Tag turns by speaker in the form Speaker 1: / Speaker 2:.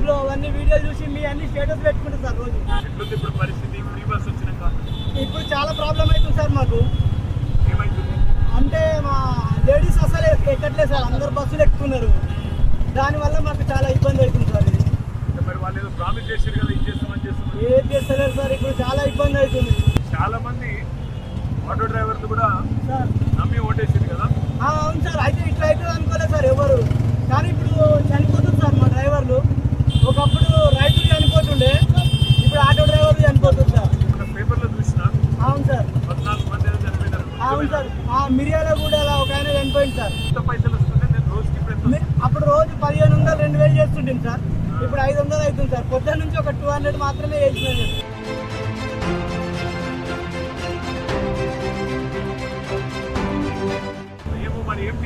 Speaker 1: లో అవన్నీ వీడియోలు చూసి మీ అన్ని స్టేటస్ పెట్టుకుంటారు సార్ రోజు.
Speaker 2: ఎట్లుంది ఇప్పుడు పరిస్థితి ఫ్రీ బస్ వచ్చినాక?
Speaker 1: ఇప్పుడు చాలా ప్రాబ్లం అవుతుంది సార్ మాకు.
Speaker 2: ఏమైతుంది
Speaker 1: అంటే మా లేడీస్ అసలు ఎక్కట్లేదు సార్, అందరు బస్సులు ఎక్కుతున్నారు. దానివల్ల మాకు చాలా ఇబ్బంది అవుతుంది సార్. ఇది
Speaker 2: మరి వాళ్ళు ఏదో ప్రామిస్ చేశారు కదా, ఇది చేస్తామని చేస్తున్నారు,
Speaker 1: ఏం చేస్తలేరు సార్. ఇప్పుడు చాలా ఇబ్బంది అవుతుంది.
Speaker 2: చాలా మంది ఆటో డ్రైవర్లు కూడా
Speaker 1: సార్
Speaker 2: నమ్మి ఓటేసారు కదా.
Speaker 1: అవును సార్, అయితే ఇట్లా అవుతుంది అనుకోలేదు సార్ ఎవరు. కానీ ఇప్పుడు చనిపోతుంది సార్ మా డ్రైవర్లు. ఒకప్పుడు రైతులు చనిపోతుండే, ఇప్పుడు ఆటో డ్రైవర్లు చనిపోతుంది సార్.
Speaker 2: పేపర్లో చూసిన
Speaker 1: అవును సార్,
Speaker 2: 14 మంది ఏదో చనిపోయినారు.
Speaker 1: అవును సార్. మిర్యాలగూడలో ఒక ఆయన చనిపోయింది సార్.
Speaker 2: ఎంత పైసలు వస్తుంటే నేను రోజుకి ఇప్పుడు
Speaker 1: అప్పుడు రోజు 1500 2000 చేస్తుంటాను సార్. ఇప్పుడు 500 అవుతుంది సార్. పొద్దున్న నుంచి ఒక 200 మాత్రమే చేసినాను.
Speaker 2: ఏమో మరి ఏం